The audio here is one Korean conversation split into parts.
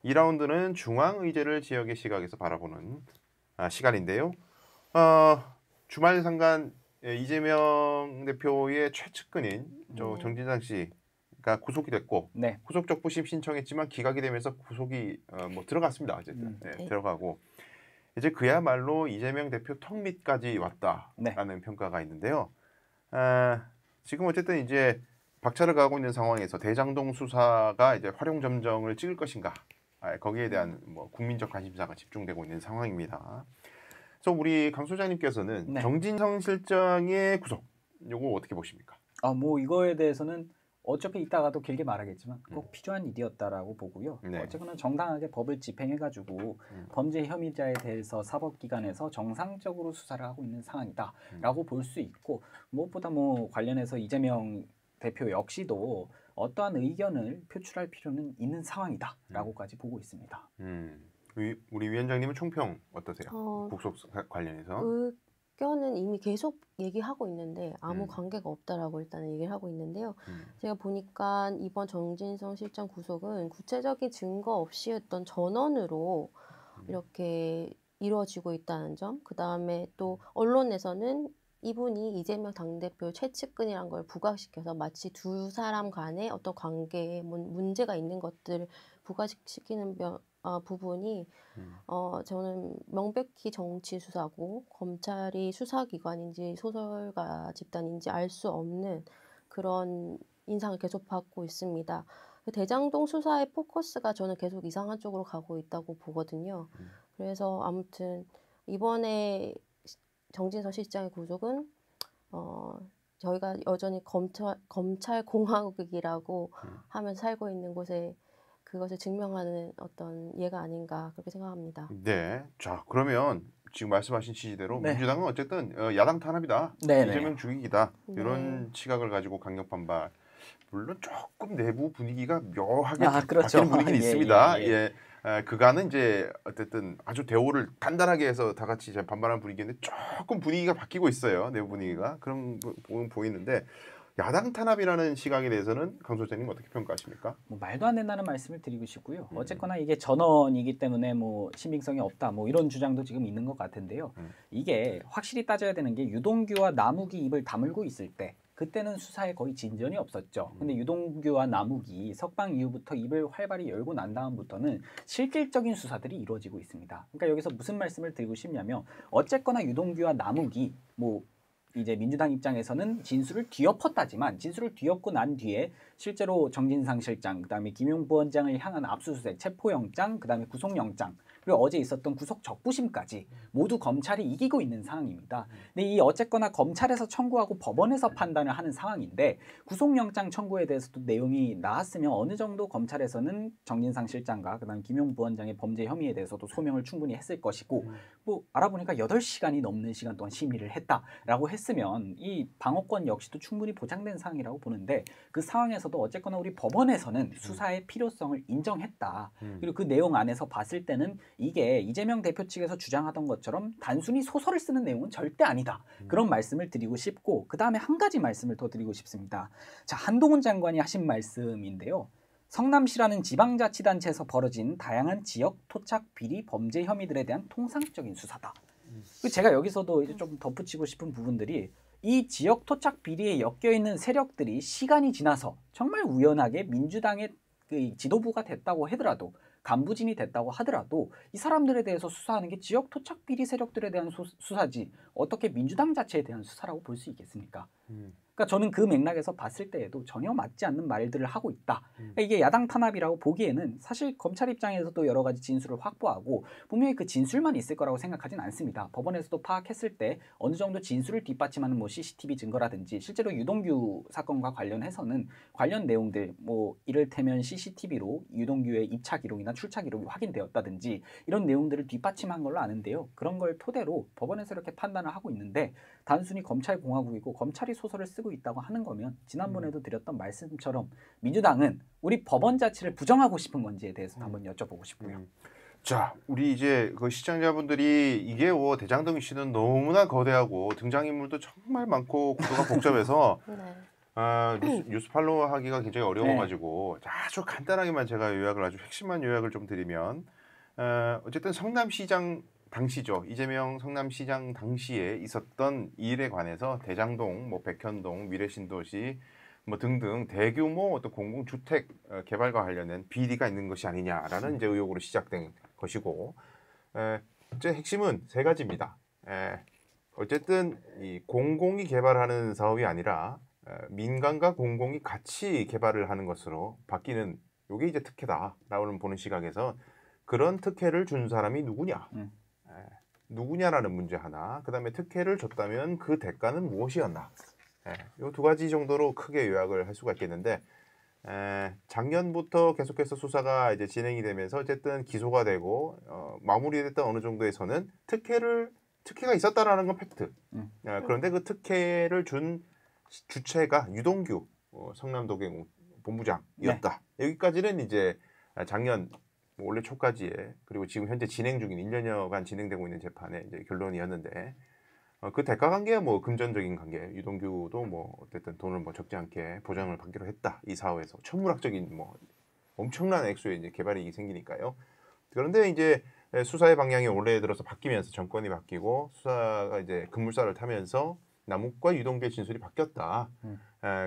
2라운드는 중앙의제를 지역의 시각에서 바라보는 시간인데요. 주말 상간 이재명 대표의 최측근인 정진상 씨가 구속이 됐고 네. 구속 적부심 신청했지만 기각이 되면서 구속이 들어갔습니다. 어쨌든 들어가고 이제 그야말로 이재명 대표 턱 밑까지 왔다라는 평가가 있는데요. 지금 어쨌든 이제 박차를 가고 있는 상황에서 대장동 수사가 이제 활용점정을 찍을 것인가 거기에 대한 국민적 관심사가 집중되고 있는 상황입니다. 그래서 우리 강 소장님께서는 정진성 실장의 구속 이거 어떻게 보십니까? 이거에 대해서는 어차피 이따가도 길게 말하겠지만 꼭 필요한 일이었다라고 보고요. 어쨌거나 정당하게 법을 집행해가지고 범죄 혐의자에 대해서 사법기관에서 정상적으로 수사를 하고 있는 상황이다라고 볼 수 있고 무엇보다 관련해서 이재명 대표 역시도 어떠한 의견을 표출할 필요는 있는 상황이다라고까지 보고 있습니다. 우리 위원장님은 총평 어떠세요? 국속 관련해서? 의견은 이미 계속 얘기하고 있는데 아무 관계가 없다라고 일단은 얘기를 하고 있는데요. 제가 보니까 이번 정진성 실장 구속은 구체적인 증거 없이 어떤 전원으로 이렇게 이루어지고 있다는 점, 그 다음에 또 언론에서는 이분이 이재명 당대표 최측근이란 걸 부각시켜서 마치 두 사람 간의 어떤 관계에 문제가 있는 것들을 부각시키는 부분이 저는 명백히 정치 수사고 검찰이 수사기관인지 소설가 집단인지 알 수 없는 그런 인상을 계속 받고 있습니다. 대장동 수사의 포커스가 저는 계속 이상한 쪽으로 가고 있다고 보거든요. 그래서 아무튼 이번에 정진석 실장의 구속은 저희가 여전히 검찰 공화국이라고 하면서 살고 있는 곳에 그것을 증명하는 어떤 예가 아닌가 그렇게 생각합니다. 네, 자 그러면 지금 말씀하신 취지대로 민주당은 어쨌든 야당 탄압이다, 이재명 죽이기다 이런 시각을 가지고 강력 반발. 물론 조금 내부 분위기가 묘하게 바뀌는 분위기는 있습니다. 그간은 이제 어쨌든 아주 대오를 단단하게 해서 다 같이 반발하는 분위기인데 조금 분위기가 바뀌고 있어요. 내부 분위기가 그런 부분 보이는데 야당 탄압이라는 시각에 대해서는 강 소장님 어떻게 평가하십니까? 말도 안 된다는 말씀을 드리고 싶고요. 어쨌거나 이게 전원이기 때문에 신빙성이 없다 이런 주장도 지금 있는 것 같은데요. 이게 확실히 따져야 되는 게 유동규와 남욱이 입을 다물고 있을 때 그때는 수사에 거의 진전이 없었죠. 근데 유동규와 남욱이 석방 이후부터 입을 활발히 열고 난 다음부터는 실질적인 수사들이 이루어지고 있습니다. 그러니까 여기서 무슨 말씀을 드리고 싶냐면 어쨌거나 유동규와 남욱이 이제 민주당 입장에서는 진술을 뒤엎었다지만 진술을 뒤엎고 난 뒤에 실제로 정진상 실장, 그다음에 김용 부원장을 향한 압수수색, 체포영장, 그다음에 구속영장, 그리고 어제 있었던 구속 적부심까지 모두 검찰이 이기고 있는 상황입니다. 근데 이 어쨌거나 검찰에서 청구하고 법원에서 판단을 하는 상황인데 구속영장 청구에 대해서도 내용이 나왔으면 어느 정도 검찰에서는 정진상 실장과 그다음에 김용 부원장의 범죄 혐의에 대해서도 소명을 충분히 했을 것이고 알아보니까 8시간이 넘는 시간 동안 심의를 했다라고 했으면 이 방어권 역시도 충분히 보장된 상황이라고 보는데 그 상황에서도 어쨌거나 우리 법원에서는 수사의 필요성을 인정했다. 그리고 그 내용 안에서 봤을 때는 이게 이재명 대표 측에서 주장하던 것처럼 단순히 소설을 쓰는 내용은 절대 아니다. 그런 말씀을 드리고 싶고 그 다음에 한 가지 말씀을 더 드리고 싶습니다. 자, 한동훈 장관이 하신 말씀인데요. 성남시라는 지방자치단체에서 벌어진 다양한 지역 토착 비리 범죄 혐의들에 대한 통상적인 수사다. 제가 여기서도 이제 좀 덧붙이고 싶은 부분들이 이 지역 토착 비리에 엮여 있는 세력들이 시간이 지나서 정말 우연하게 민주당의 그 지도부가 됐다고 하더라도 간부진이 됐다고 하더라도 이 사람들에 대해서 수사하는 게 지역 토착 비리 세력들에 대한 수사지 어떻게 민주당 자체에 대한 수사라고 볼 수 있겠습니까? 그러니까 저는 그 맥락에서 봤을 때에도 전혀 맞지 않는 말들을 하고 있다. 그러니까 이게 야당 탄압이라고 보기에는 사실 검찰 입장에서도 여러 가지 진술을 확보하고 분명히 그 진술만 있을 거라고 생각하진 않습니다. 법원에서도 파악했을 때 어느 정도 진술을 뒷받침하는 CCTV 증거라든지 실제로 유동규 사건과 관련해서는 관련 내용들 이를테면 CCTV로 유동규의 입차 기록이나 출차 기록이 확인되었다든지 이런 내용들을 뒷받침한 걸로 아는데요. 그런 걸 토대로 법원에서 이렇게 판단을 하고 있는데 단순히 검찰 공화국이고 검찰이 소설을 쓰고 있다고 하는 거면 지난번에도 드렸던 말씀처럼 민주당은 우리 법원 자체를 부정하고 싶은 건지에 대해서 한번 여쭤보고 싶고요. 자, 우리 이제 그 시청자분들이 이게 대장동 이슈는 너무나 거대하고 등장인물도 정말 많고 구도가 복잡해서 뉴스 팔로우하기가 굉장히 어려워가지고 아주 간단하게만 제가 요약을 아주 핵심만 요약을 좀 드리면 어쨌든 성남시장 당시죠. 이재명 성남시장 당시에 있었던 일에 관해서 대장동, 뭐 백현동, 미래신도시 뭐 등등 대규모 어떤 공공주택 개발과 관련된 비리가 있는 것이 아니냐라는 이제 의혹으로 시작된 것이고, 이제 핵심은 세 가지입니다. 어쨌든 이 공공이 개발하는 사업이 아니라 민간과 공공이 같이 개발을 하는 것으로 바뀌는 이게 이제 특혜다라고 보는 시각에서 그런 특혜를 준 사람이 누구냐, 누구냐라는 문제 하나, 그다음에 특혜를 줬다면 그 대가는 무엇이었나, 이 두 가지 정도로 크게 요약을 할 수가 있겠는데, 작년부터 계속해서 수사가 이제 진행이 되면서 어쨌든 기소가 되고 마무리됐던 어느 정도에서는 특혜가 있었다라는 건 팩트. 그런데 그 특혜를 준 주체가 유동규 성남도경 본부장이었다. 여기까지는 이제 작년 올해 초까지에, 그리고 지금 현재 진행 중인 1년여간 진행되고 있는 재판의 이제 결론이었는데, 그 대가 관계야 뭐 금전적인 관계, 유동규도 뭐 어쨌든 돈을 뭐 적지 않게 보장을 받기로 했다. 이 사업에서 천문학적인 뭐 엄청난 액수의 이제 개발이익이 생기니까요. 그런데 이제 수사의 방향이 올해 들어서 바뀌면서 정권이 바뀌고 수사가 이제 급물살을 타면서 남욱과 유동규의 진술이 바뀌었다.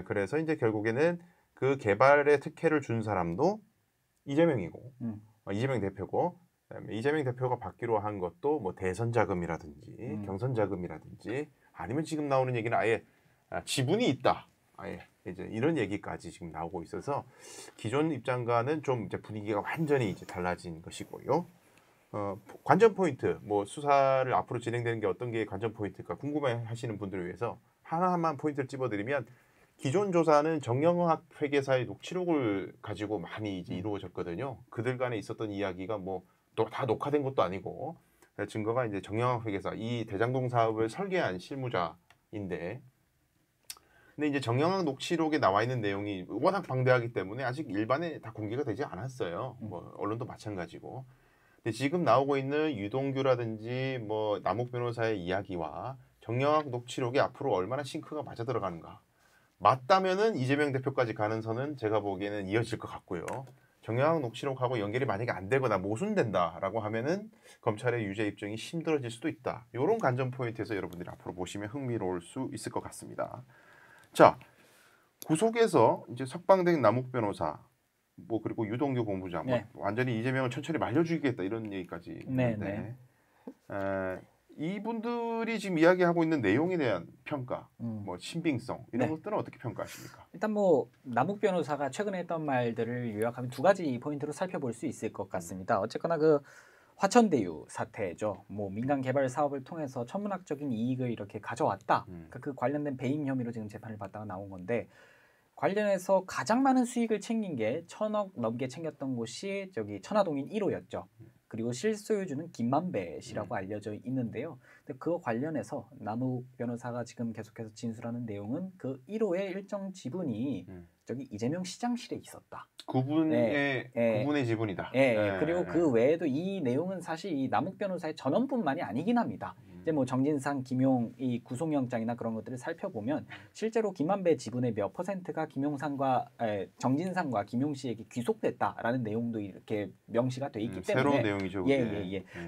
그래서 이제 결국에는 그 개발의 특혜를 준 사람도 이재명이고, 이재명 대표고, 그다음에 이재명 대표가 받기로 한 것도 뭐 대선 자금이라든지 경선 자금이라든지, 아니면 지금 나오는 얘기는 아예 지분이 있다. 아예 이제 이런 얘기까지 지금 나오고 있어서 기존 입장과는 좀 이제 분위기가 완전히 이제 달라진 것이고요. 관전 포인트, 뭐 수사를 앞으로 진행되는 게 어떤 게 관전 포인트일까 궁금해하시는 분들을 위해서 하나만 포인트를 찝어드리면, 기존 조사는 정영학 회계사의 녹취록을 가지고 많이 이제 이루어졌거든요. 그들 간에 있었던 이야기가 뭐 다 녹화된 것도 아니고, 증거가 이제 정영학 회계사, 이 대장동 사업을 설계한 실무자인데, 근데 이제 정영학 녹취록에 나와 있는 내용이 워낙 방대하기 때문에 아직 일반에 다 공개가 되지 않았어요. 뭐 언론도 마찬가지고. 근데 지금 나오고 있는 유동규라든지 뭐 남욱 변호사의 이야기와 정영학 녹취록이 앞으로 얼마나 싱크가 맞아 들어가는가. 맞다면은 이재명 대표까지 가는 선은 제가 보기에는 이어질 것 같고요. 정영학 녹취록하고 연결이 만약에 안 되거나 모순된다라고 하면은 검찰의 유죄 입증이 힘들어질 수도 있다. 이런 관전 포인트에서 여러분들이 앞으로 보시면 흥미로울 수 있을 것 같습니다. 자, 구속에서 이제 석방된 남욱 변호사, 뭐 그리고 유동규 본부장, 뭐 완전히 이재명을 천천히 말려주겠다 이런 얘기까지 있는데, 이분들이 지금 이야기하고 있는 내용에 대한 평가, 뭐 신빙성 이런 것들은 어떻게 평가하십니까? 일단 뭐 남욱 변호사가 최근에 했던 말들을 요약하면 두 가지 포인트로 살펴볼 수 있을 것 같습니다. 어쨌거나 그 화천대유 사태죠. 뭐 민간 개발 사업을 통해서 천문학적인 이익을 이렇게 가져왔다. 그러니까 그 관련된 배임 혐의로 지금 재판을 받다가 나온 건데, 관련해서 가장 많은 수익을 챙긴 게 1,000억 넘게 챙겼던 곳이 저기 천화동인 1호였죠. 그리고 실소유주는 김만배 씨라고 알려져 있는데요. 근데 그거 관련해서 남욱 변호사가 지금 계속해서 진술하는 내용은 그 1호의 일정 지분이 저기 이재명 시장실에 있었다. 그분의 지분이다. 그리고 그 외에도 이 내용은 사실 이 남욱 변호사의 전원뿐만이 아니긴 합니다. 이제 뭐 정진상, 김용 이 구속영장이나 그런 것들을 살펴보면 실제로 김만배 지분의 몇 %가 정진상과 김용 씨에게 귀속됐다라는 내용도 이렇게 명시가 돼 있기 때문에 새로운 내용이죠.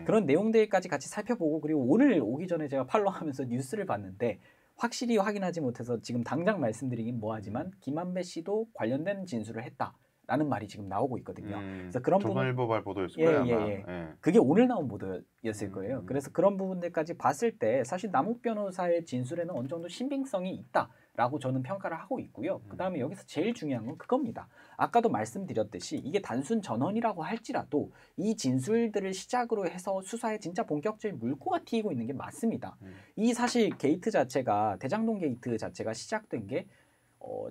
그런 내용들까지 같이 살펴보고, 그리고 오늘 오기 전에 제가 팔로우하면서 뉴스를 봤는데 확실히 확인하지 못해서 지금 당장 말씀드리긴 뭐하지만 김만배 씨도 관련된 진술을 했다라는 말이 지금 나오고 있거든요. 그래서 그런 조선일보 보도였을 거예요. 아마. 그게 오늘 나온 보도였을 거예요. 그래서 그런 부분들까지 봤을 때 사실 남욱 변호사의 진술에는 어느 정도 신빙성이 있다라고 저는 평가를 하고 있고요. 그다음에 여기서 제일 중요한 건 그겁니다. 아까도 말씀드렸듯이 이게 단순 전원이라고 할지라도 이 진술들을 시작으로 해서 수사에 진짜 본격적인 물꼬가 튀고 있는 게 맞습니다. 이 사실 게이트 자체가, 대장동 게이트 자체가 시작된 게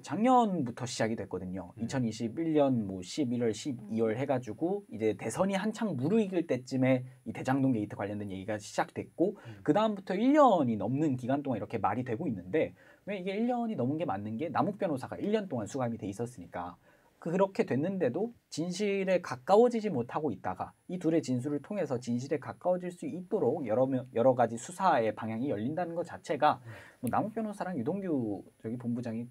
작년부터 시작이 됐거든요. 2021년 뭐 11월, 12월 해가지고 이제 대선이 한창 무르익을 때쯤에 이 대장동 게이트 관련된 얘기가 시작됐고, 그 다음부터 1년이 넘는 기간 동안 이렇게 말이 되고 있는데, 왜 이게 1년이 넘은 게 맞는 게 남욱 변호사가 1년 동안 수감이 돼 있었으니까. 그렇게 됐는데도 진실에 가까워지지 못하고 있다가 이 둘의 진술을 통해서 진실에 가까워질 수 있도록 여러 가지 수사의 방향이 열린다는 것 자체가 뭐 남욱 변호사랑 유동규 저기 본부장이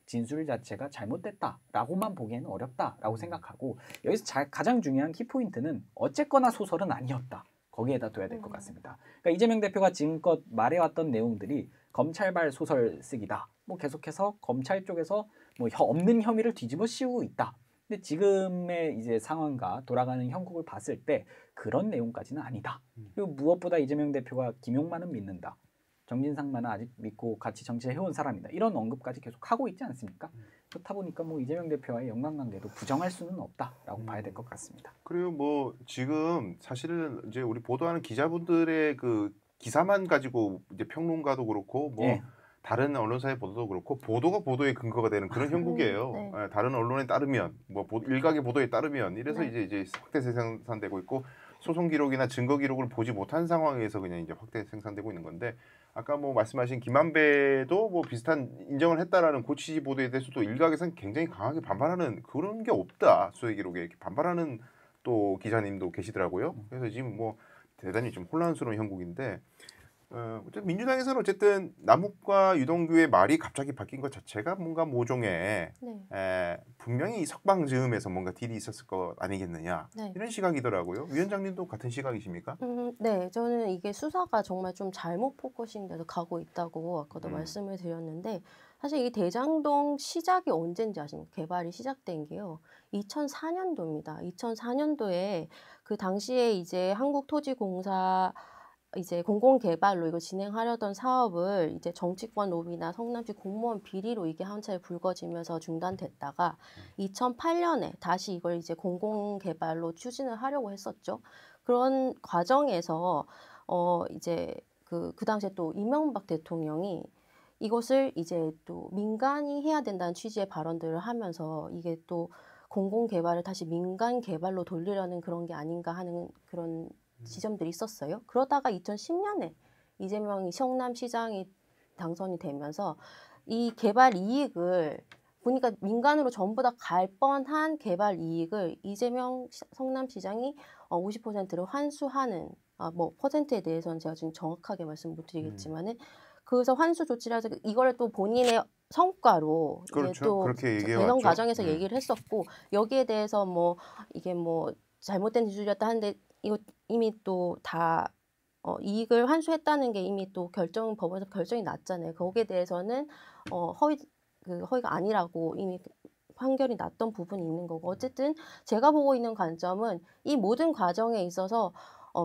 진술 자체가 잘못됐다라고만 보기에는 어렵다라고 생각하고 여기서 가장 중요한 키포인트는 어쨌거나 소설은 아니었다. 거기에다 둬야 될 것 같습니다. 그러니까 이재명 대표가 지금껏 말해왔던 내용들이 검찰발 소설 쓰기다. 뭐 계속해서 검찰 쪽에서 뭐 없는 혐의를 뒤집어 씌우고 있다. 근데 지금의 이제 상황과 돌아가는 형국을 봤을 때 그런 내용까지는 아니다. 그리고 무엇보다 이재명 대표가 김용만은 믿는다. 정진상만은 아직 믿고 같이 정치를 해온 사람이다. 이런 언급까지 계속 하고 있지 않습니까? 그렇다 보니까 뭐 이재명 대표와의 연관관계도 부정할 수는 없다라고 봐야 될 것 같습니다. 그리고 뭐 지금 사실은 이제 우리 보도하는 기자분들의 그 기사만 가지고 이제 평론가도 그렇고 뭐 예. 다른 언론사의 보도도 그렇고 보도가 보도의 근거가 되는 그런 형국이에요. 네. 다른 언론에 따르면 뭐 일각의 보도에 따르면 이래서 네. 이제 확대 생산되고 있고 소송 기록이나 증거 기록을 보지 못한 상황에서 그냥 이제 확대 생산되고 있는 건데 아까 뭐 말씀하신 김한배도 뭐 비슷한 인정을 했다라는 고취지 보도에 대해서도 일각에서는 굉장히 강하게 반발하는 그런 게 없다 수의 기록에 이렇게 반발하는 또 기자님도 계시더라고요. 그래서 지금 뭐 대단히 좀 혼란스러운 형국인데. 민주당에서는 어쨌든 남욱과 유동규의 말이 갑자기 바뀐 것 자체가 뭔가 모종의 네. 분명히 석방즈음에서 뭔가 딜이 있었을 것 아니겠느냐 네. 이런 시각이더라고요. 위원장님도 같은 시각이십니까? 네, 저는 이게 수사가 정말 좀 잘못 포커싱돼서 가고 있다고 아까도 말씀을 드렸는데 사실 이 대장동 시작이 언젠지 아십니까? 개발이 시작된 게요. 2004년도입니다. 2004년도에 그 당시에 이제 한국토지공사 이제 공공개발로 이거 진행하려던 사업을 이제 정치권 로비나 성남시 공무원 비리로 이게 한 차례 불거지면서 중단됐다가 2008년에 다시 이걸 이제 공공개발로 추진을 하려고 했었죠. 그런 과정에서 이제 그 당시에 또 이명박 대통령이 이것을 이제 또 민간이 해야 된다는 취지의 발언들을 하면서 이게 또 공공개발을 다시 민간 개발로 돌리려는 그런 게 아닌가 하는 그런 지점들이 있었어요. 그러다가 2010년에 이재명이 성남시장이 당선이 되면서 이 개발 이익을 보니까 민간으로 전부 다 갈 뻔한 개발 이익을 이재명 성남시장이 50%를 환수하는 뭐 퍼센트에 대해서는 제가 지금 정확하게 말씀 못 드리겠지만은 그래서 환수 조치를 해서 이걸 또 본인의 성과로 그렇죠. 이제 또 그렇게 대선 과정에서 네. 얘기를 했었고 여기에 대해서 뭐 이게 뭐 잘못된 지출이었다 하는데 이거 이미 또 다 이익을 환수했다는 게 이미 또 법원에서 결정이 났잖아요. 거기에 대해서는 허위가 아니라고 이미 판결이 났던 부분이 있는 거고 어쨌든 제가 보고 있는 관점은 이 모든 과정에 있어서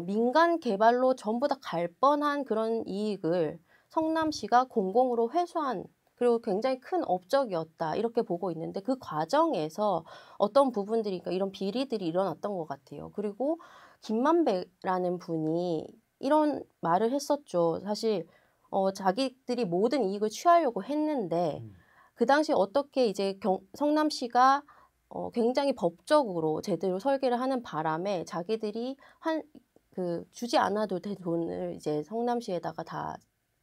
민간 개발로 전부 다 갈 뻔한 그런 이익을 성남시가 공공으로 회수한 그리고 굉장히 큰 업적이었다 이렇게 보고 있는데 그 과정에서 어떤 부분들이 그러니까 이런 비리들이 일어났던 것 같아요. 그리고 김만배라는 분이 이런 말을 했었죠. 사실 자기들이 모든 이익을 취하려고 했는데 그 당시 어떻게 이제 성남시가 굉장히 법적으로 제대로 설계를 하는 바람에 자기들이 주지 않아도 될 돈을 이제 성남시에다가 다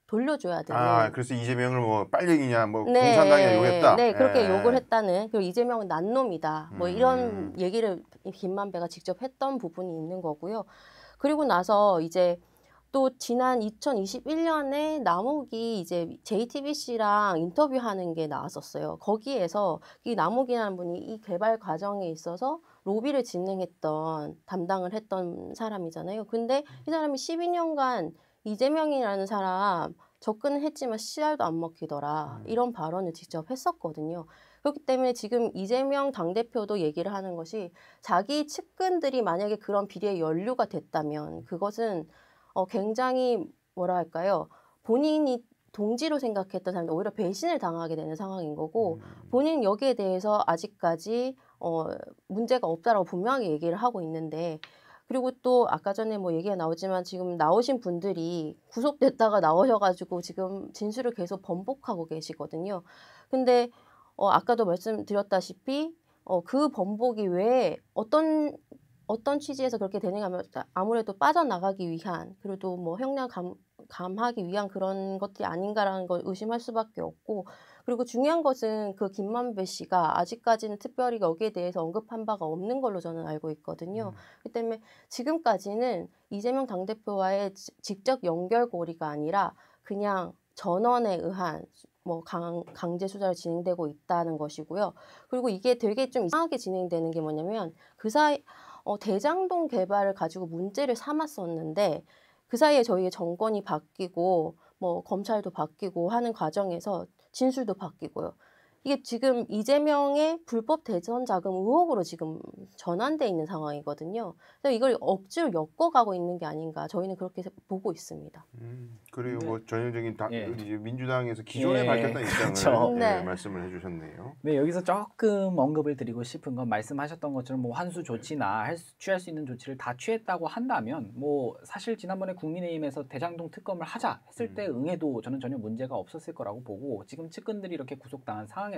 돌려줘야 되는. 그래서 이재명을 뭐 빨갱이냐, 뭐 네, 공산당이냐 욕했다. 네, 그렇게 욕을 했다는. 그리고 이재명은 난놈이다. 뭐 이런 얘기를 김만배가 직접 했던 부분이 있는 거고요. 그리고 나서 이제 또 지난 2021년에 남욱이 이제 JTBC랑 인터뷰하는 게 나왔었어요. 거기에서 이 남욱이라는 분이 이 개발 과정에 있어서 로비를 담당을 했던 사람이잖아요. 근데 이 사람이 12년간 이재명이라는 사람 접근을 했지만 씨알도 안 먹히더라. 이런 발언을 직접 했었거든요. 그렇기 때문에 지금 이재명 당대표도 얘기를 하는 것이 자기 측근들이 만약에 그런 비리에 연루가 됐다면 그것은 굉장히 뭐라 할까요? 본인이 동지로 생각했던 사람이 오히려 배신을 당하게 되는 상황인 거고 본인은 여기에 대해서 아직까지 문제가 없다라고 분명하게 얘기를 하고 있는데 그리고 또 아까 전에 뭐 얘기가 나오지만 지금 나오신 분들이 구속됐다가 나오셔가지고 지금 진술을 계속 번복하고 계시거든요. 근데 아까도 말씀드렸다시피 그 번복이 왜 어떤 취지에서 그렇게 되는가 하면 아무래도 빠져나가기 위한 그리고 뭐 형량 감하기 위한 그런 것들이 아닌가라는 걸 의심할 수밖에 없고 그리고 중요한 것은 그 김만배 씨가 아직까지는 특별히 여기에 대해서 언급한 바가 없는 걸로 저는 알고 있거든요. 그렇기 때문에 지금까지는 이재명 당대표와의 직접 연결고리가 아니라 그냥 전원에 의한 뭐 강제 수사를 진행되고 있다는 것이고요. 그리고 이게 되게 좀 이상하게 진행되는 게 뭐냐면 그 사이 대장동 개발을 가지고 문제를 삼았었는데 그 사이에 저희의 정권이 바뀌고 뭐 검찰도 바뀌고 하는 과정에서 진술도 바뀌고요. 이게 지금 이재명의 불법 대선 자금 의혹으로 지금 전환돼 있는 상황이거든요. 그래서 이걸 억지로 엮어가고 있는 게 아닌가 저희는 그렇게 보고 있습니다. 그리고 뭐 전형적인 예. 이제 민주당에서 기존에 예. 밝혔던 입장을 그렇죠. 네. 말씀을 해주셨네요. 네, 여기서 조금 언급을 드리고 싶은 건 말씀하셨던 것처럼 뭐 환수 조치나 취할 수 있는 조치를 다 취했다고 한다면 뭐 사실 지난번에 국민의힘에서 대장동 특검을 하자 했을 때 응해도 저는 전혀 문제가 없었을 거라고 보고 지금 측근들이 이렇게 구속당한 상황에서도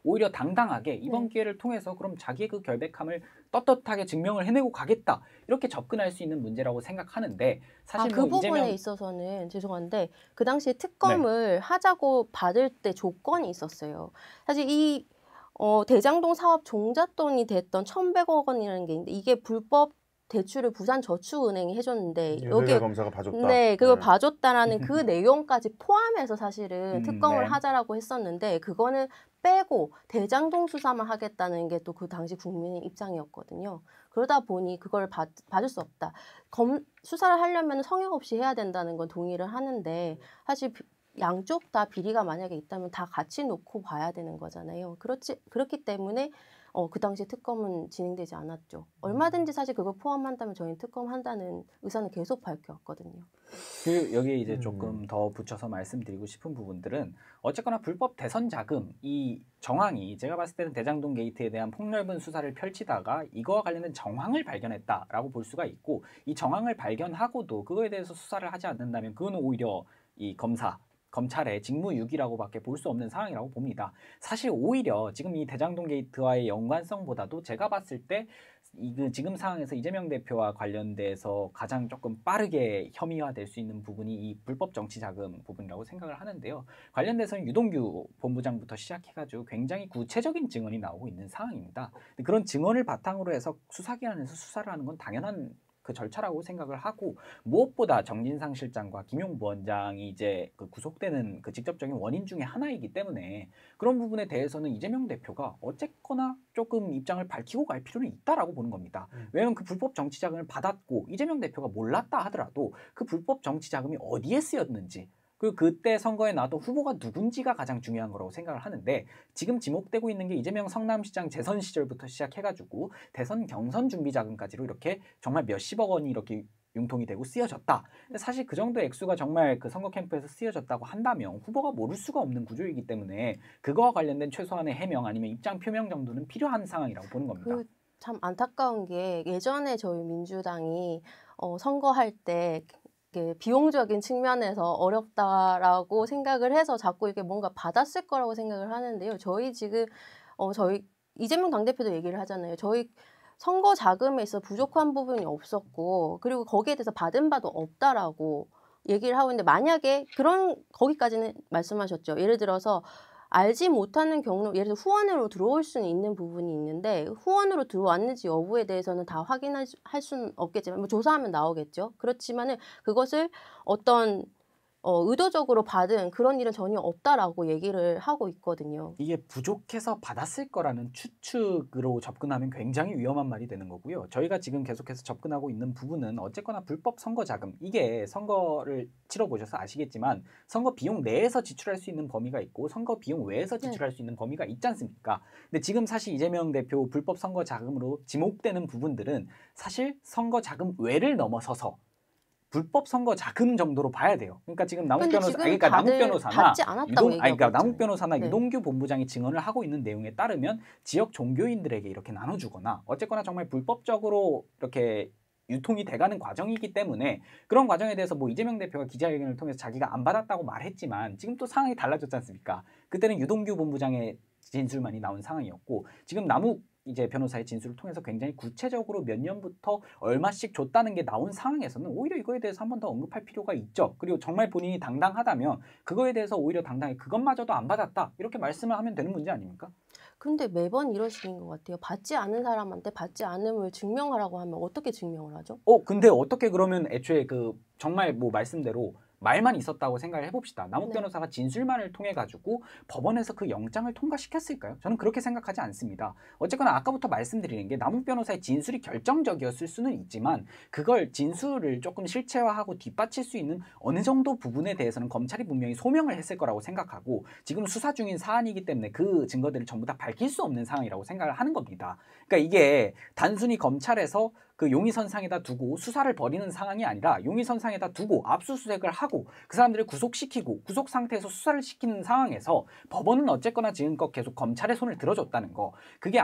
오히려 당당하게 이번 기회를 통해서 그럼 자기의 그 결백함을 떳떳하게 증명을 해내고 가겠다 이렇게 접근할 수 있는 문제라고 생각하는데 사실 그 뭐 부분에 있어서는 죄송한데 그 당시에 특검을 하자고 받을 때 조건이 있었어요. 사실 이 대장동 사업 종잣돈이 됐던 1,100억 원이라는 게 있는데 이게 불법 대출을 부산저축은행이 해줬는데 윤석열 검사가 봐줬다. 네, 그걸 봐줬다라는 그 내용까지 포함해서 사실은 특검을 네. 하자라고 했었는데 그거는 빼고 대장동 수사만 하겠다는 게 또 그 당시 국민의 입장이었거든요. 그러다 보니 그걸 받을 수 없다. 수사를 하려면 성역 없이 해야 된다는 건 동의를 하는데 사실 양쪽 다 비리가 만약에 있다면 다 같이 놓고 봐야 되는 거잖아요. 그렇기 때문에 그 당시 특검은 진행되지 않았죠. 얼마든지 사실 그걸 포함한다면 저희는 특검한다는 의사는 계속 밝혀왔거든요. 여기에 이제 조금 더 붙여서 말씀드리고 싶은 부분들은 어쨌거나 불법 대선 자금 이 정황이 제가 봤을 때는 대장동 게이트에 대한 폭넓은 수사를 펼치다가 이거와 관련된 정황을 발견했다라고 볼 수가 있고 이 정황을 발견하고도 그거에 대해서 수사를 하지 않는다면 그거는 오히려 이 검찰의 직무유기라고밖에 볼 수 없는 상황이라고 봅니다. 사실 오히려 지금 이 대장동 게이트와의 연관성보다도 제가 봤을 때 지금 상황에서 이재명 대표와 관련돼서 가장 조금 빠르게 혐의화될 수 있는 부분이 이 불법 정치자금 부분이라고 생각을 하는데요. 관련돼서는 유동규 본부장부터 시작해가지고 굉장히 구체적인 증언이 나오고 있는 상황입니다. 그런 증언을 바탕으로 해서 수사기관에서 수사를 하는 건 당연한 그 절차라고 생각을 하고 무엇보다 정진상 실장과 김용 부원장이 이제 그 구속되는 그 직접적인 원인 중에 하나이기 때문에 그런 부분에 대해서는 이재명 대표가 어쨌거나 조금 입장을 밝히고 갈 필요는 있다라고 보는 겁니다. 왜냐하면 그 불법 정치 자금을 받았고 이재명 대표가 몰랐다 하더라도 그 불법 정치 자금이 어디에 쓰였는지 그리고 그때 선거에 나왔던 후보가 누군지가 가장 중요한 거라고 생각을 하는데 지금 지목되고 있는 게 이재명 성남시장 재선 시절부터 시작해가지고 대선 경선 준비 자금까지로 이렇게 정말 몇십억 원이 이렇게 융통이 되고 쓰여졌다. 근데 사실 그 정도의 액수가 정말 그 선거 캠프에서 쓰여졌다고 한다면 후보가 모를 수가 없는 구조이기 때문에 그거와 관련된 최소한의 해명 아니면 입장 표명 정도는 필요한 상황이라고 보는 겁니다. 참 안타까운 게 예전에 저희 민주당이 선거할 때 비용적인 측면에서 어렵다라고 생각을 해서 자꾸 이렇게 뭔가 받았을 거라고 생각을 하는데요. 저희 지금 저희 이재명 당대표도 얘기를 하잖아요. 저희 선거 자금에 있어 부족한 부분이 없었고 그리고 거기에 대해서 받은 바도 없다라고 얘기를 하고 있는데 만약에 거기까지는 말씀하셨죠. 예를 들어서 알지 못하는 경로, 예를 들어 후원으로 들어올 수는 있는 부분이 있는데 후원으로 들어왔는지 여부에 대해서는 다 확인할 수는 없겠지만 뭐 조사하면 나오겠죠. 그렇지만은 그것을 어떤 의도적으로 받은 그런 일은 전혀 없다라고 얘기를 하고 있거든요. 이게 부족해서 받았을 거라는 추측으로 접근하면 굉장히 위험한 말이 되는 거고요. 저희가 지금 계속해서 접근하고 있는 부분은 어쨌거나 불법 선거 자금, 이게 선거를 치러보셔서 아시겠지만 선거 비용 내에서 지출할 수 있는 범위가 있고 선거 비용 외에서 지출할 수 있는 범위가 있지 않습니까? 근데 지금 사실 이재명 대표 불법 선거 자금으로 지목되는 부분들은 사실 선거 자금 외를 넘어서서 불법 선거 자금 정도로 봐야 돼요. 그러니까 지금 남욱 변호사나 유동규 본부장이 증언을 하고 있는 내용에 따르면 지역 종교인들에게 이렇게 나눠주거나 어쨌거나 정말 불법적으로 이렇게 유통이 돼가는 과정이기 때문에 그런 과정에 대해서 뭐 이재명 대표가 기자회견을 통해서 자기가 안 받았다고 말했지만 지금 또 상황이 달라졌지 않습니까? 그때는 유동규 본부장의 진술만이 나온 상황이었고 지금 남욱 이제 변호사의 진술을 통해서 굉장히 구체적으로 몇 년부터 얼마씩 줬다는 게 나온 상황에서는 오히려 이거에 대해서 한 번 더 언급할 필요가 있죠. 그리고 정말 본인이 당당하다면 그거에 대해서 오히려 당당히 그것마저도 안 받았다 이렇게 말씀을 하면 되는 문제 아닙니까? 근데 매번 이러시는 것 같아요. 받지 않은 사람한테 받지 않음을 증명하라고 하면 어떻게 증명을 하죠? 근데 어떻게 그러면 애초에 그 정말 뭐 말씀대로 말만 있었다고 생각을 해봅시다. 남욱 네. 변호사가 진술만을 통해 가지고 법원에서 그 영장을 통과시켰을까요? 저는 그렇게 생각하지 않습니다. 어쨌거나 아까부터 말씀드리는 게 남욱 변호사의 진술이 결정적이었을 수는 있지만 그걸 진술을 조금 실체화하고 뒷받칠 수 있는 어느 정도 부분에 대해서는 검찰이 분명히 소명을 했을 거라고 생각하고 지금 수사 중인 사안이기 때문에 그 증거들을 전부 다 밝힐 수 없는 상황이라고 생각을 하는 겁니다. 그러니까 이게 단순히 검찰에서 그 용의선상에다 두고 수사를 벌이는 상황이 아니라 용의선상에다 두고 압수수색을 하고 그 사람들을 구속시키고 구속 상태에서 수사를 시키는 상황에서 법원은 어쨌거나 지금껏 계속 검찰의 손을 들어줬다는 거, 그게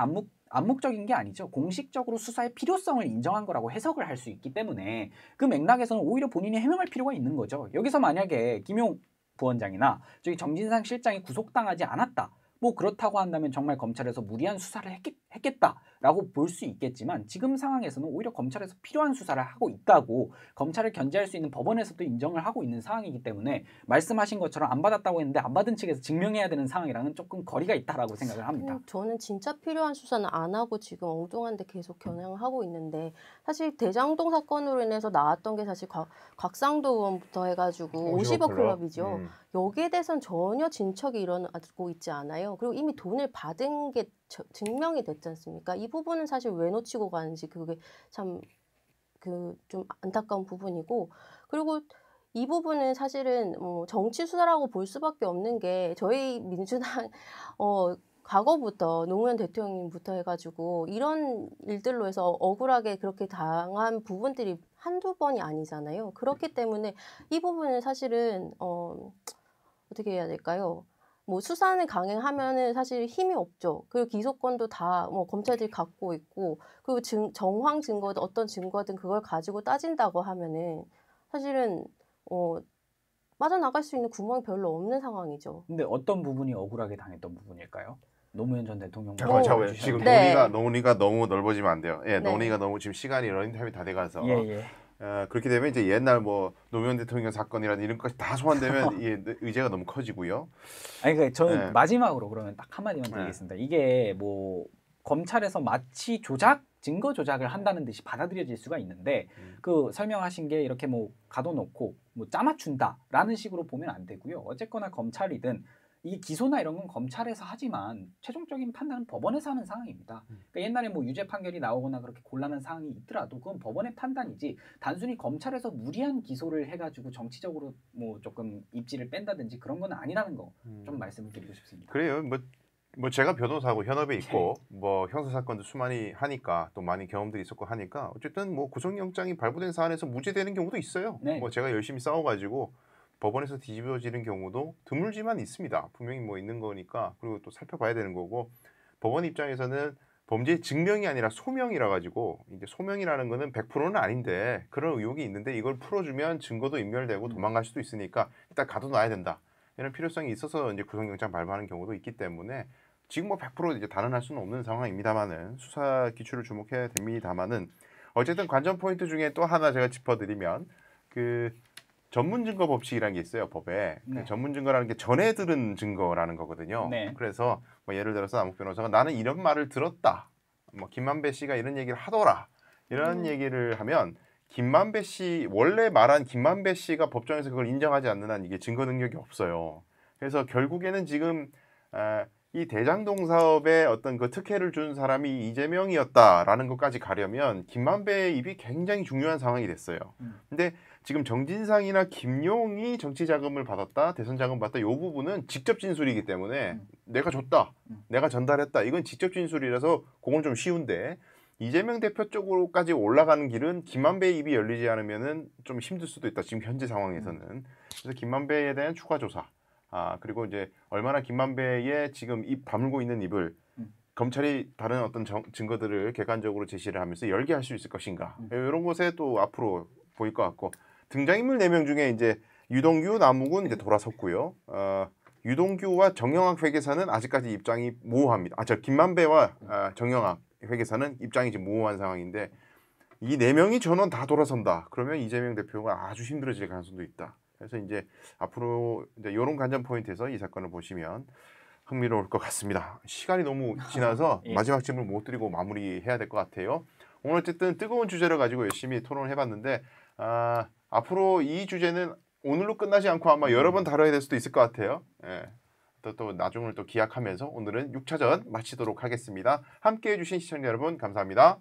암묵적인 게 아니죠. 공식적으로 수사의 필요성을 인정한 거라고 해석을 할 수 있기 때문에 그 맥락에서는 오히려 본인이 해명할 필요가 있는 거죠. 여기서 만약에 김용 부원장이나 저기 정진상 실장이 구속당하지 않았다, 뭐 그렇다고 한다면 정말 검찰에서 무리한 수사를 했겠다라고 볼 수 있겠지만 지금 상황에서는 오히려 검찰에서 필요한 수사를 하고 있다고 검찰을 견제할 수 있는 법원에서도 인정을 하고 있는 상황이기 때문에 말씀하신 것처럼 안 받았다고 했는데 안 받은 측에서 증명해야 되는 상황이랑은 조금 거리가 있다라고 생각을 합니다. 저는 진짜 필요한 수사는 안 하고 지금 엉뚱한데 계속 겨냥하고 있는데 사실 대장동 사건으로 인해서 나왔던 게 사실 곽상도 의원부터 해가지고 50억 클럽이죠. 여기에 대해서는 전혀 진척이 일어나고 있지 않아요. 그리고 이미 돈을 받은 게 증명이 됐지 않습니까? 이 부분은 사실 왜 놓치고 가는지 그게 참 좀 안타까운 부분이고, 그리고 이 부분은 사실은 정치 수사라고 볼 수밖에 없는 게 저희 민주당 과거부터 노무현 대통령부터 해가지고 이런 일들로 해서 억울하게 그렇게 당한 부분들이 한두 번이 아니잖아요. 그렇기 때문에 이 부분은 사실은 어떻게 해야 될까요? 뭐 수사는 강행하면은 사실 힘이 없죠. 그리고 기소권도 다 검찰들이 갖고 있고, 그리고 정황 증거든 어떤 증거든 그걸 가지고 따진다고 하면은 사실은 빠져나갈 수 있는 구멍이 별로 없는 상황이죠. 근데 어떤 부분이 억울하게 당했던 부분일까요? 노무현 전 대통령. 잠깐만, 지금 네. 논의가 너무 넓어지면 안 돼요. 예, 네. 논의가 너무 지금 시간이 러닝타임이 다 돼가서. 예. 그렇게 되면 이제 옛날 뭐 노무현 대통령 사건이라든 이런 것이 다 소환되면 이 의제가 너무 커지고요. 아니 그러니까 저는 마지막으로 그러면 딱 한마디만 드리겠습니다. 이게 뭐 검찰에서 마치 증거 조작을 한다는 듯이 받아들여질 수가 있는데 그 설명하신 게 이렇게 뭐 가둬놓고 뭐 짜맞춘다라는 식으로 보면 안 되고요. 어쨌거나 검찰이든 이 기소나 이런 건 검찰에서 하지만 최종적인 판단은 법원에서 하는 상황입니다. 그러니까 옛날에 뭐 유죄 판결이 나오거나 그렇게 곤란한 상황이 있더라도 그건 법원의 판단이지 단순히 검찰에서 무리한 기소를 해가지고 정치적으로 뭐 조금 입지를 뺀다든지 그런 건 아니라는 거 좀 말씀을 드리고 싶습니다. 그래요. 뭐 제가 변호사고 현업에 있고 뭐 형사 사건도 수많이 하니까 또 많이 경험들이 있었고 하니까 어쨌든 뭐 구속영장이 발부된 사안에서 무죄되는 경우도 있어요. 네. 뭐 제가 열심히 싸워가지고 법원에서 뒤집어지는 경우도 드물지만 있습니다. 분명히 뭐 있는 거니까. 그리고 또 살펴봐야 되는 거고, 법원 입장에서는 범죄의 증명이 아니라 소명이라 가지고 이제 소명이라는 거는 100%는 아닌데 그런 의혹이 있는데 이걸 풀어주면 증거도 인멸되고 도망갈 수도 있으니까 일단 가둬놔야 된다. 이런 필요성이 있어서 이제 구속영장 발부하는 경우도 있기 때문에 지금 뭐 100% 이제 단언할 수는 없는 상황입니다만은 수사 기출을 주목해야 됩니다만은 어쨌든 관전 포인트 중에 또 하나 제가 짚어드리면 그 전문 증거 법칙이라는 게 있어요, 법에. 네. 그 전문 증거라는 게 전해 들은 증거라는 거거든요. 네. 그래서 뭐 예를 들어서 남욱 변호사가 나는 이런 말을 들었다. 뭐 김만배 씨가 이런 얘기를 하더라. 이런 얘기를 하면 김만배 씨 원래 말한 김만배 씨가 법정에서 그걸 인정하지 않는 한 이게 증거 능력이 없어요. 그래서 결국에는 지금 이 대장동 사업에 어떤 그 특혜를 준 사람이 이재명이었다라는 것까지 가려면 김만배의 입이 굉장히 중요한 상황이 됐어요. 근데 지금 정진상이나 김용이 정치 자금을 받았다, 대선 자금 받았다, 이 부분은 직접 진술이기 때문에 내가 줬다, 내가 전달했다, 이건 직접 진술이라서 그건 좀 쉬운데 이재명 대표 쪽으로까지 올라가는 길은 김만배의 입이 열리지 않으면은 좀 힘들 수도 있다. 지금 현재 상황에서는. 그래서 김만배에 대한 추가 조사. 그리고 이제 얼마나 김만배의 지금 입 다물고 있는 입을 검찰이 다른 어떤 증거들을 객관적으로 제시를 하면서 열게 할 수 있을 것인가. 이런 것에 또 앞으로 보일 것 같고 등장인물 4명 중에 이제 유동규, 남욱은 이제 돌아섰고요. 유동규와 정영학 회계사는 아직까지 입장이 모호합니다. 김만배와 정영학 회계사는 입장이 지금 모호한 상황인데 이 4명이 전원 다 돌아선다. 그러면 이재명 대표가 아주 힘들어질 가능성도 있다. 그래서 이제 앞으로 이제 이런 관전 포인트에서 이 사건을 보시면 흥미로울 것 같습니다. 시간이 너무 지나서 예. 마지막 질문 못 드리고 마무리해야 될 것 같아요. 오늘 어쨌든 뜨거운 주제를 가지고 열심히 토론을 해봤는데 앞으로 이 주제는 오늘로 끝나지 않고 아마 여러 번 다뤄야 될 수도 있을 것 같아요. 예. 또 나중을 또 기약하면서 오늘은 6차전 마치도록 하겠습니다. 함께해 주신 시청자 여러분 감사합니다.